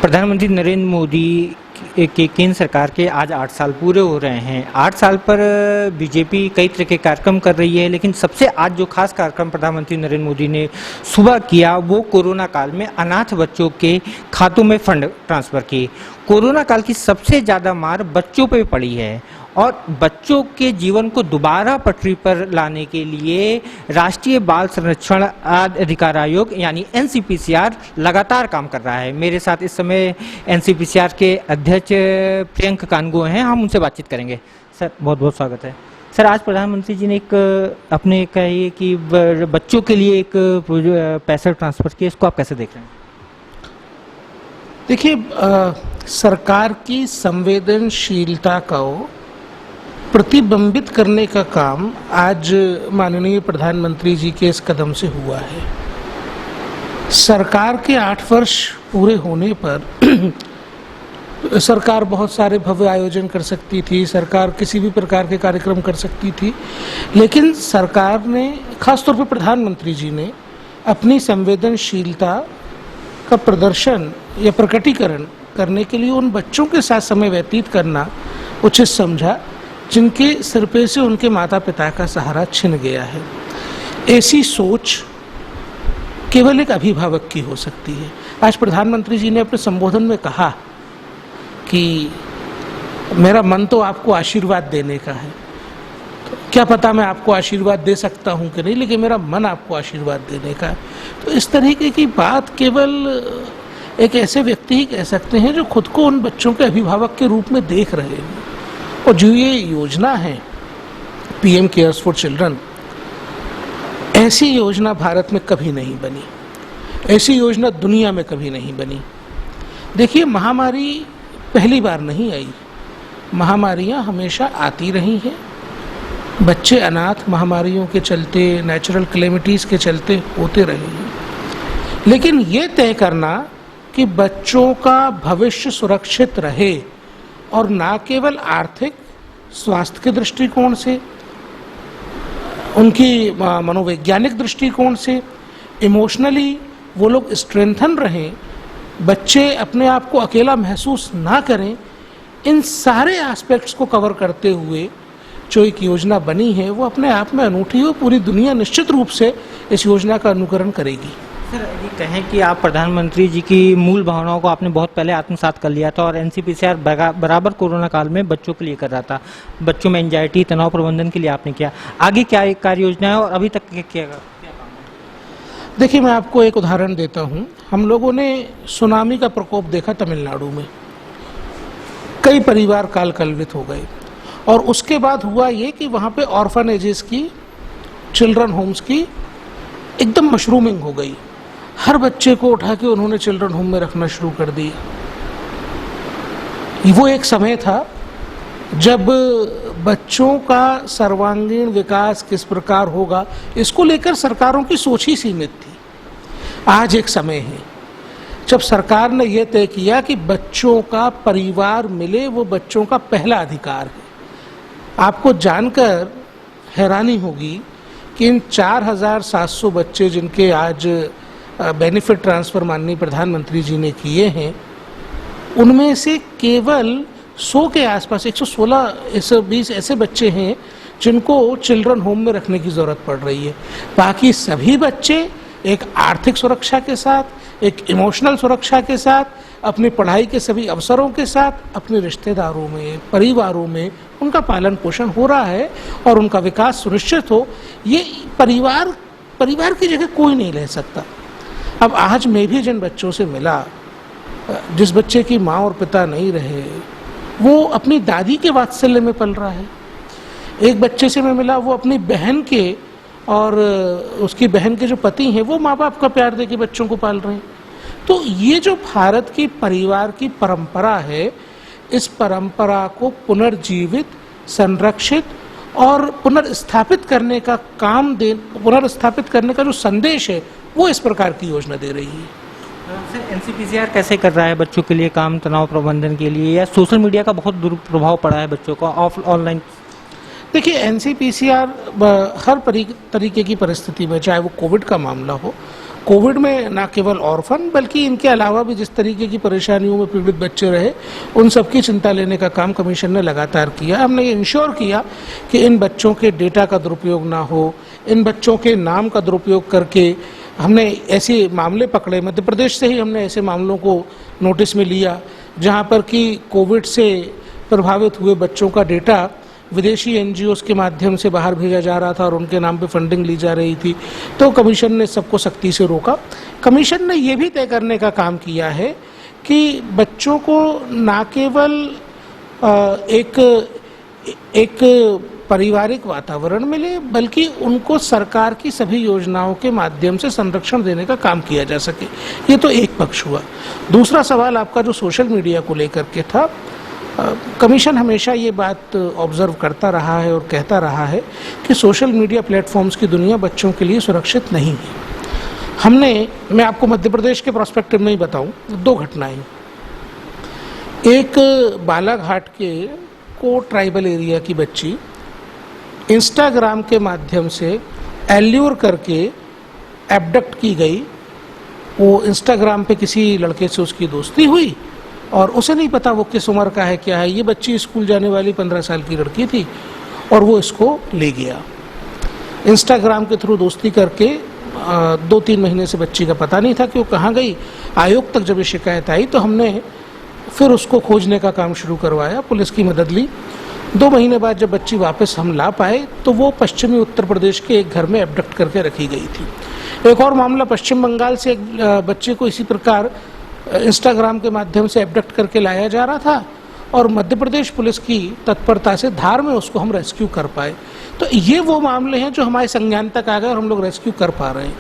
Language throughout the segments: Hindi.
प्रधानमंत्री नरेंद्र मोदी के केंद्र सरकार के आज 8 साल पूरे हो रहे हैं। 8 साल पर बीजेपी कई तरह के कार्यक्रम कर रही है, लेकिन सबसे आज जो खास कार्यक्रम प्रधानमंत्री नरेंद्र मोदी ने सुबह किया वो कोरोना काल में अनाथ बच्चों के खातों में फंड ट्रांसफर किए। कोरोना काल की सबसे ज़्यादा मार बच्चों पे पड़ी है और बच्चों के जीवन को दोबारा पटरी पर लाने के लिए राष्ट्रीय बाल संरक्षण अधिकार आयोग यानी एनसीपीसीआर लगातार काम कर रहा है। मेरे साथ इस समय एनसीपीसीआर के अध्यक्ष प्रियंक कानगो हैं, हम उनसे बातचीत करेंगे। सर, बहुत बहुत स्वागत है। सर, आज प्रधानमंत्री जी ने एक अपने कहिए कि बच्चों के लिए एक पैसा ट्रांसफर किया, इसको आप कैसे देख रहे हैं? देखिए, सरकार की संवेदनशीलता को प्रतिबिंबित करने का काम आज माननीय प्रधानमंत्री जी के इस कदम से हुआ है। सरकार के 8 वर्ष पूरे होने पर सरकार बहुत सारे भव्य आयोजन कर सकती थी, सरकार किसी भी प्रकार के कार्यक्रम कर सकती थी, लेकिन सरकार ने, खासतौर पर प्रधानमंत्री जी ने अपनी संवेदनशीलता का प्रदर्शन या प्रकटीकरण करने के लिए उन बच्चों के साथ समय व्यतीत करना उचित समझा जिनके सिर पे से उनके माता पिता का सहारा छिन गया है। ऐसी सोच केवल एक अभिभावक की हो सकती है। आज प्रधानमंत्री जी ने अपने संबोधन में कहा कि मेरा मन तो आपको आशीर्वाद देने का है, तो क्या पता मैं आपको आशीर्वाद दे सकता हूं कि नहीं, लेकिन मेरा मन आपको आशीर्वाद देने का है। तो इस तरीके की बात केवल एक ऐसे व्यक्ति ही कह सकते हैं जो खुद को उन बच्चों के अभिभावक के रूप में देख रहे हैं। और जो ये योजना है पीएम केयर्स फॉर चिल्ड्रन, ऐसी योजना भारत में कभी नहीं बनी, ऐसी योजना दुनिया में कभी नहीं बनी। देखिए, महामारी पहली बार नहीं आई, महामारियां हमेशा आती रही हैं। बच्चे अनाथ महामारियों के चलते, नेचुरल कैलेमिटीज के चलते होते रहे हैं, लेकिन ये तय करना कि बच्चों का भविष्य सुरक्षित रहे और ना केवल आर्थिक स्वास्थ्य के दृष्टिकोण से, उनकी मनोवैज्ञानिक दृष्टिकोण से, इमोशनली वो लोग स्ट्रेंथन रहें, बच्चे अपने आप को अकेला महसूस ना करें, इन सारे एस्पेक्ट्स को कवर करते हुए जो एक योजना बनी है वो अपने आप में अनूठी हो। पूरी दुनिया निश्चित रूप से इस योजना का अनुकरण करेगी। सर, ये कहें कि आप प्रधानमंत्री जी की मूल भावनाओं को आपने बहुत पहले आत्मसात कर लिया था और एनसीपीसीआर बराबर कोरोना काल में बच्चों के लिए कर रहा था, बच्चों में एंजाइटी, तनाव प्रबंधन के लिए आपने किया। आगे क्या एक कार्य योजना है और अभी तक क्या काम है? देखिए, मैं आपको एक उदाहरण देता हूँ। हम लोगों ने सुनामी का प्रकोप देखा तमिलनाडु में, कई परिवार काल कलवित हो गए और उसके बाद हुआ ये कि वहाँ पे ऑर्फनेजेस की, चिल्ड्रन होम्स की एकदम मशरूमिंग हो गई। हर बच्चे को उठा के उन्होंने चिल्ड्रन होम में रखना शुरू कर दिया। वो एक समय था जब बच्चों का सर्वांगीण विकास किस प्रकार होगा इसको लेकर सरकारों की सोच ही सीमित थी। आज एक समय है जब सरकार ने यह तय किया कि बच्चों का परिवार मिले, वो बच्चों का पहला अधिकार है। आपको जानकर हैरानी होगी कि इन 4700 बच्चे जिनके आज बेनिफिट ट्रांसफर माननीय प्रधानमंत्री जी ने किए हैं, उनमें से केवल 100 के आसपास 116 120 ऐसे बच्चे हैं जिनको चिल्ड्रन होम में रखने की जरूरत पड़ रही है। बाकी सभी बच्चे एक आर्थिक सुरक्षा के साथ, एक इमोशनल सुरक्षा के साथ, अपनी पढ़ाई के सभी अवसरों के साथ, अपने रिश्तेदारों में, परिवारों में उनका पालन पोषण हो रहा है और उनका विकास सुनिश्चित हो। ये परिवार की जगह कोई नहीं ले सकता। अब आज मैं भी जिन बच्चों से मिला, जिस बच्चे की माँ और पिता नहीं रहे, वो अपनी दादी के वात्सल्य में पल रहा है। एक बच्चे से मैं मिला, वो अपनी बहन के और उसकी बहन के जो पति हैं वो माँ बाप का प्यार दे के बच्चों को पाल रहे हैं। तो ये जो भारत की परिवार की परंपरा है, इस परंपरा को पुनर्जीवित, संरक्षित और पुनर्स्थापित करने का पुनर्स्थापित करने का जो संदेश है वो इस प्रकार की योजना दे रही है। सर, एनसीपीसीआर कैसे कर रहा है बच्चों के लिए काम, तनाव प्रबंधन के लिए, या सोशल मीडिया का बहुत दुष्प्रभाव पड़ा है बच्चों को ऑनलाइन? देखिए, एनसीपीसीआर हर तरीके की परिस्थिति में, चाहे वो कोविड का मामला हो, कोविड में न केवल ऑर्फन बल्कि इनके अलावा भी जिस तरीके की परेशानियों में पीड़ित बच्चे रहे, उन सबकी चिंता लेने का काम कमीशन ने लगातार किया। हमने ये इंश्योर किया कि इन बच्चों के डेटा का दुरुपयोग ना हो, इन बच्चों के नाम का दुरुपयोग करके हमने ऐसे मामले पकड़े। मध्य प्रदेश से ही हमने ऐसे मामलों को नोटिस में लिया जहाँ पर कि कोविड से प्रभावित हुए बच्चों का डेटा विदेशी एनजीओस के माध्यम से बाहर भेजा जा रहा था और उनके नाम पे फंडिंग ली जा रही थी। तो कमीशन ने सबको सख्ती से रोका। कमीशन ने ये भी तय करने का काम किया है कि बच्चों को न केवल एक पारिवारिक वातावरण मिले बल्कि उनको सरकार की सभी योजनाओं के माध्यम से संरक्षण देने का काम किया जा सके। ये तो एक पक्ष हुआ। दूसरा सवाल आपका जो सोशल मीडिया को लेकर के था, कमीशन हमेशा ये बात ऑब्जर्व करता रहा है और कहता रहा है कि सोशल मीडिया प्लेटफॉर्म्स की दुनिया बच्चों के लिए सुरक्षित नहीं है। मैं आपको मध्य प्रदेश के प्रोस्पेक्टिव में ही बताऊं, 2 घटनाएं। एक बालाघाट के कोट ट्राइबल एरिया की बच्ची इंस्टाग्राम के माध्यम से एल्यूर करके एब्डक्ट की गई। वो इंस्टाग्राम पे किसी लड़के से उसकी दोस्ती हुई और उसे नहीं पता वो किस उम्र का है, क्या है। ये बच्ची स्कूल जाने वाली 15 साल की लड़की थी और वो इसको ले गया इंस्टाग्राम के थ्रू दोस्ती करके। 2-3 महीने से बच्ची का पता नहीं था कि वो कहाँ गई। आयोग तक जब ये शिकायत आई तो हमने फिर उसको खोजने का काम शुरू करवाया, पुलिस की मदद ली। 2 महीने बाद जब बच्ची वापस हम ला पाए तो वो पश्चिमी उत्तर प्रदेश के एक घर में एब्डक्ट करके रखी गई थी। एक और मामला पश्चिम बंगाल से एक बच्चे को इसी प्रकार इंस्टाग्राम के माध्यम से एब्डक्ट करके लाया जा रहा था और मध्य प्रदेश पुलिस की तत्परता से धार में उसको हम रेस्क्यू कर पाए। तो ये वो मामले हैं जो हमारे संज्ञान तक आ गए और हम लोग रेस्क्यू कर पा रहे हैं।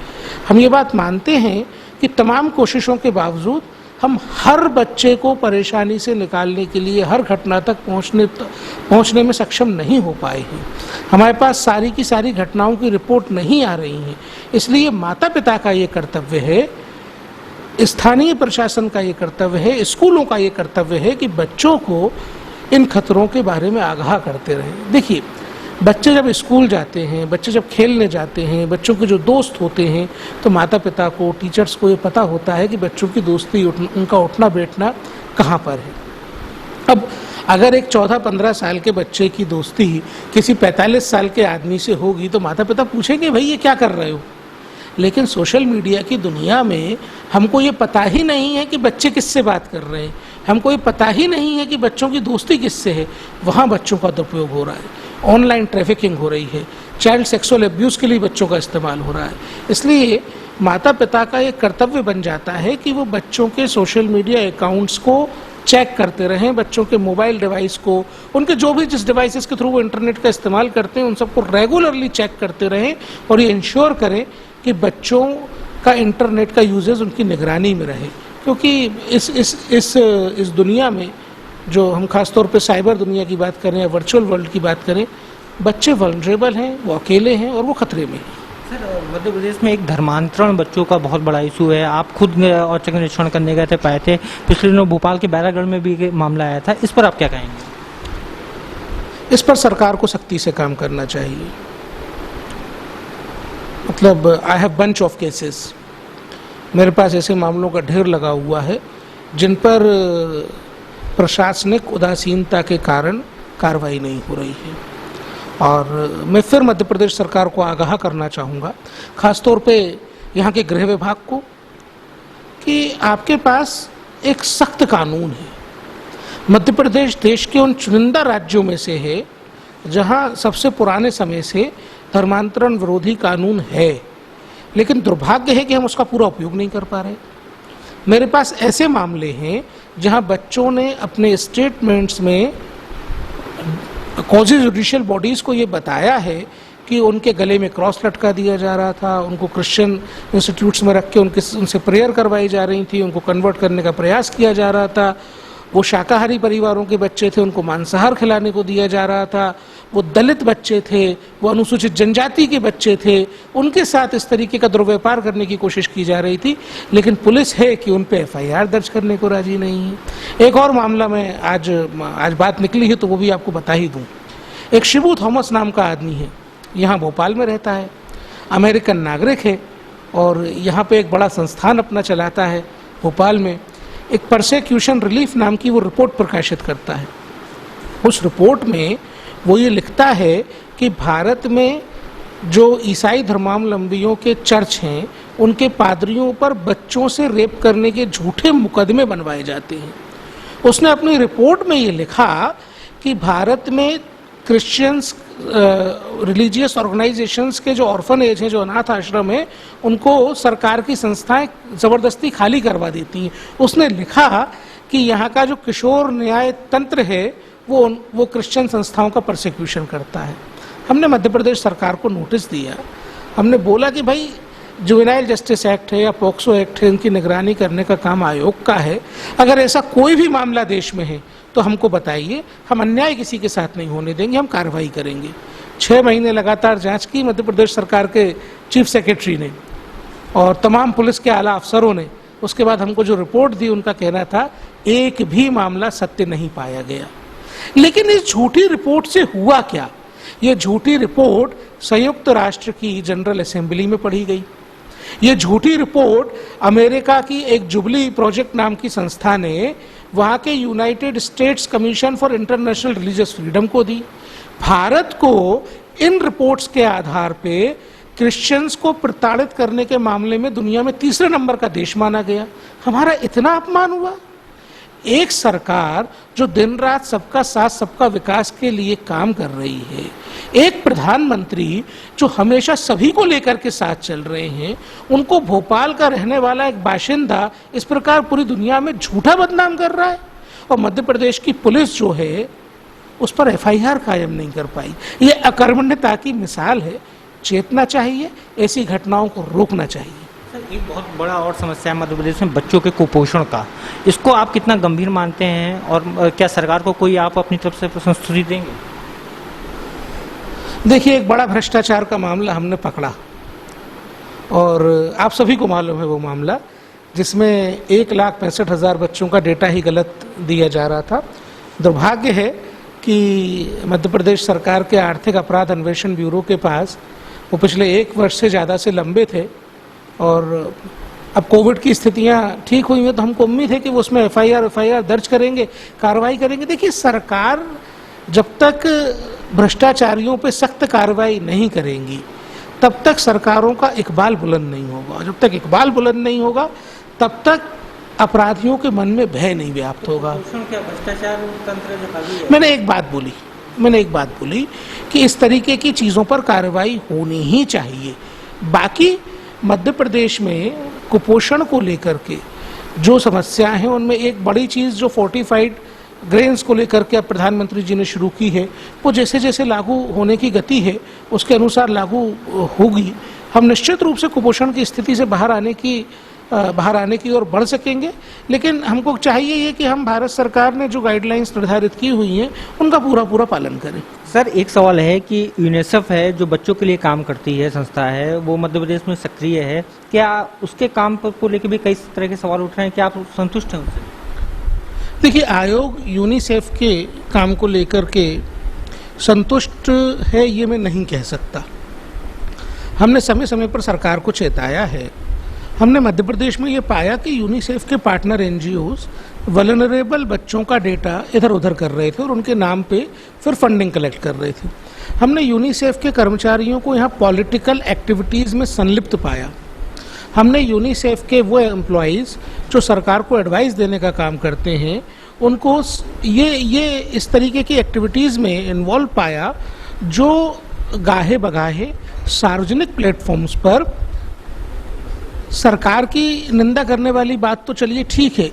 हम ये बात मानते हैं कि तमाम कोशिशों के बावजूद हम हर बच्चे को परेशानी से निकालने के लिए हर घटना तक पहुंचने में सक्षम नहीं हो पाए हैं। हमारे पास सारी की सारी घटनाओं की रिपोर्ट नहीं आ रही है। इसलिए माता पिता का ये कर्तव्य है, स्थानीय प्रशासन का ये कर्तव्य है, स्कूलों का ये कर्तव्य है कि बच्चों को इन खतरों के बारे में आगाह करते रहें। देखिए, बच्चे जब स्कूल जाते हैं, बच्चे जब खेलने जाते हैं, बच्चों के जो दोस्त होते हैं, तो माता पिता को, टीचर्स को ये पता होता है कि बच्चों की दोस्ती, उनका उठना बैठना कहाँ पर है। अब अगर एक 14-15 साल के बच्चे की दोस्ती किसी 45 साल के आदमी से होगी तो माता पिता पूछेंगे भाई ये क्या कर रहे हो। लेकिन सोशल मीडिया की दुनिया में हमको ये पता ही नहीं है कि बच्चे किससे बात कर रहे हैं, हमको ये पता ही नहीं है कि बच्चों की दोस्ती किससे है। वहाँ बच्चों का दुरुपयोग हो रहा है, ऑनलाइन ट्रैफिकिंग हो रही है, चाइल्ड सेक्सुअल अब्यूज़ के लिए बच्चों का इस्तेमाल हो रहा है। इसलिए माता पिता का एक कर्तव्य बन जाता है कि वो बच्चों के सोशल मीडिया अकाउंट्स को चेक करते रहें, बच्चों के मोबाइल डिवाइस को, उनके जो भी जिस डिवाइसेस के थ्रू वो इंटरनेट का इस्तेमाल करते हैं उन सबको रेगुलरली चेक करते रहें और ये इंश्योर करें कि बच्चों का इंटरनेट का यूजेज उनकी निगरानी में रहे। क्योंकि इस दुनिया में जो हम खासतौर पे साइबर दुनिया की बात करें या वर्चुअल वर्ल्ड की बात करें, बच्चे वल्नरेबल हैं, वो अकेले हैं और वो खतरे में हैं। सर, मध्य प्रदेश में एक धर्मांतरण बच्चों का बहुत बड़ा इशू है। आप खुद औचक निरीक्षण करने गए थे, पाए थे। पिछले दिनों भोपाल के बैरागढ़ में भी मामला आया था, इस पर आप क्या कहेंगे? इस पर सरकार को सख्ती से काम करना चाहिए। मतलब I have bunch of cases, मेरे पास ऐसे मामलों का ढेर लगा हुआ है जिन पर प्रशासनिक उदासीनता के कारण कार्रवाई नहीं हो रही है। और मैं फिर मध्य प्रदेश सरकार को आगाह करना चाहूँगा, खासतौर पे यहाँ के गृह विभाग को, कि आपके पास एक सख्त कानून है। मध्य प्रदेश देश के उन चुनिंदा राज्यों में से है जहाँ सबसे पुराने समय से धर्मांतरण विरोधी कानून है, लेकिन दुर्भाग्य है कि हम उसका पूरा उपयोग नहीं कर पा रहे। मेरे पास ऐसे मामले हैं जहां बच्चों ने अपने स्टेटमेंट्स में क्वाज़ी जुडिशियल बॉडीज़ को ये बताया है कि उनके गले में क्रॉस लटका दिया जा रहा था, उनको क्रिश्चियन इंस्टीट्यूट्स में रख के उनसे प्रेयर करवाई जा रही थी, उनको कन्वर्ट करने का प्रयास किया जा रहा था। वो शाकाहारी परिवारों के बच्चे थे, उनको मांसाहार खिलाने को दिया जा रहा था। वो दलित बच्चे थे, वो अनुसूचित जनजाति के बच्चे थे, उनके साथ इस तरीके का दुर्व्यवहार करने की कोशिश की जा रही थी, लेकिन पुलिस है कि उन पे FIR दर्ज करने को राजी नहीं है। एक और मामला मैं आज बात निकली है तो वो भी आपको बता ही दूं। एक शिबू थॉमस नाम का आदमी है, यहाँ भोपाल में रहता है, अमेरिकन नागरिक है और यहाँ पे एक बड़ा संस्थान अपना चलाता है भोपाल में, एक परसेक्यूशन रिलीफ नाम की वो रिपोर्ट प्रकाशित करता है। उस रिपोर्ट में वो ये लिखता है कि भारत में जो ईसाई धर्मावलंबियों के चर्च हैं उनके पादरियों पर बच्चों से रेप करने के झूठे मुकदमे बनवाए जाते हैं। उसने अपनी रिपोर्ट में ये लिखा कि भारत में क्रिश्चियंस रिलीजियस ऑर्गेनाइजेशंस के जो ऑर्फनेज हैं, जो अनाथ आश्रम हैं, उनको सरकार की संस्थाएं ज़बरदस्ती खाली करवा देती हैं। उसने लिखा कि यहाँ का जो किशोर न्याय तंत्र है वो क्रिश्चियन संस्थाओं का परसिक्यूशन करता है। हमने मध्य प्रदेश सरकार को नोटिस दिया, हमने बोला कि भाई जुवेनाइल जस्टिस एक्ट है या पॉक्सो एक्ट है, इनकी निगरानी करने का काम आयोग का है। अगर ऐसा कोई भी मामला देश में है तो हमको बताइए, हम अन्याय किसी के साथ नहीं होने देंगे, हम कार्रवाई करेंगे। 6 महीने लगातार जांच की मध्य प्रदेश सरकार के चीफ सेक्रेटरी ने और तमाम पुलिस के आला अफसरों ने। उसके बाद हमको जो रिपोर्ट दी उनका कहना था एक भी मामला सत्य नहीं पाया गया। लेकिन इस झूठी रिपोर्ट से हुआ क्या? ये झूठी रिपोर्ट संयुक्त राष्ट्र की जनरल असेंबली में पढ़ी गई। ये झूठी रिपोर्ट अमेरिका की एक जुबली प्रोजेक्ट नाम की संस्था ने वहाँ के United states commission for international religious freedom को दी। भारत को इन रिपोर्ट्स के आधार पे क्रिश्चियंस को प्रताड़ित करने के मामले में दुनिया में 3रे नंबर का देश माना गया। हमारा इतना अपमान हुआ। एक सरकार जो दिन रात सबका साथ सबका विकास के लिए काम कर रही है, एक प्रधानमंत्री जो हमेशा सभी को लेकर के साथ चल रहे हैं, उनको भोपाल का रहने वाला एक बाशिंदा इस प्रकार पूरी दुनिया में झूठा बदनाम कर रहा है। और मध्य प्रदेश की पुलिस जो है उस पर FIR कायम नहीं कर पाई। ये अकर्मण्यता की मिसाल है। चेतना चाहिए, ऐसी घटनाओं को रोकना चाहिए। सर, एक बहुत बड़ा और समस्या है मध्य प्रदेश में बच्चों के कुपोषण का। इसको आप कितना गंभीर मानते हैं और क्या सरकार को कोई आप अपनी तरफ से संस्तुति देंगे? देखिए, एक बड़ा भ्रष्टाचार का मामला हमने पकड़ा और आप सभी को मालूम है वो मामला, जिसमें 1,65,000 बच्चों का डेटा ही गलत दिया जा रहा था। दुर्भाग्य है कि मध्य प्रदेश सरकार के आर्थिक अपराध अन्वेषण ब्यूरो के पास वो पिछले 1 वर्ष से ज़्यादा से लंबे थे और अब कोविड की स्थितियां ठीक हुई हैं तो हमको उम्मीद है कि वो उसमें FIR दर्ज करेंगे, कार्रवाई करेंगे। देखिए, सरकार जब तक भ्रष्टाचारियों पे सख्त कार्रवाई नहीं करेंगी तब तक सरकारों का इकबाल बुलंद नहीं होगा। जब तक इकबाल बुलंद नहीं होगा तब तक अपराधियों के मन में भय नहीं व्याप्त होगा। मैंने एक बात बोली कि इस तरीके की चीज़ों पर कार्रवाई होनी ही चाहिए। बाकी मध्य प्रदेश में कुपोषण को लेकर के जो समस्या है उनमें एक बड़ी चीज़ जो फोर्टिफाइड ग्रेन्स को लेकर के अब प्रधानमंत्री जी ने शुरू की है, वो जैसे जैसे लागू होने की गति है उसके अनुसार लागू होगी। हम निश्चित रूप से कुपोषण की स्थिति से बाहर आने की ओर बढ़ सकेंगे। लेकिन हमको चाहिए ये कि हम भारत सरकार ने जो गाइडलाइंस निर्धारित की हुई हैं उनका पूरा पालन करें। सर, एक सवाल है कि यूनिसेफ है जो बच्चों के लिए काम करती है, संस्था है, वो मध्य प्रदेश में सक्रिय है। क्या उसके काम को लेकर भी कई तरह के सवाल उठ रहे हैं? क्या आप संतुष्ट हैं उससे? देखिए, आयोग यूनिसेफ के काम को लेकर के संतुष्ट है ये मैं नहीं कह सकता। हमने समय समय पर सरकार को चेताया है। हमने मध्य प्रदेश में ये पाया कि यूनिसेफ के पार्टनर NGOs वल्नरेबल बच्चों का डेटा इधर उधर कर रहे थे और उनके नाम पे फिर फंडिंग कलेक्ट कर रहे थे। हमने यूनिसेफ के कर्मचारियों को यहाँ पॉलिटिकल एक्टिविटीज़ में संलिप्त पाया। हमने यूनिसेफ के वो एम्प्लॉइज़ जो सरकार को एडवाइस देने का काम करते हैं उनको ये इस तरीके की एक्टिविटीज़ में इन्वॉल्व पाया जो गाहे बगाहे सार्वजनिक प्लेटफॉर्म्स पर सरकार की निंदा करने वाली बात तो चलिए ठीक है,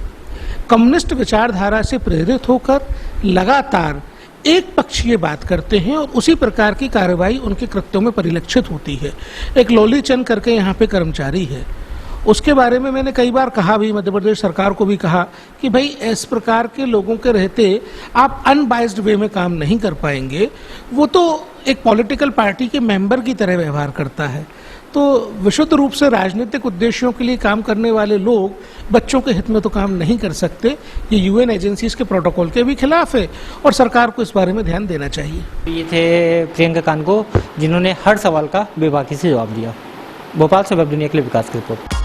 कम्युनिस्ट विचारधारा से प्रेरित होकर लगातार एक पक्षीय बात करते हैं और उसी प्रकार की कार्रवाई उनके कृत्यों में परिलक्षित होती है। एक लोली चंद करके यहाँ पे कर्मचारी है, उसके बारे में मैंने कई बार कहा भी, मध्य प्रदेश सरकार को भी कहा कि भाई इस प्रकार के लोगों के रहते आप अनबाइज्ड वे में काम नहीं कर पाएंगे। वो तो एक पॉलिटिकल पार्टी के मेंबर की तरह व्यवहार करता है। तो विशुद्ध रूप से राजनीतिक उद्देश्यों के लिए काम करने वाले लोग बच्चों के हित में तो काम नहीं कर सकते। ये UN एजेंसीज के प्रोटोकॉल के भी खिलाफ है और सरकार को इस बारे में ध्यान देना चाहिए। ये थे प्रियंका कानगो जिन्होंने हर सवाल का बेबाकी से जवाब दिया। भोपाल से वेब दुनिया के लिए विकास की रिपोर्ट।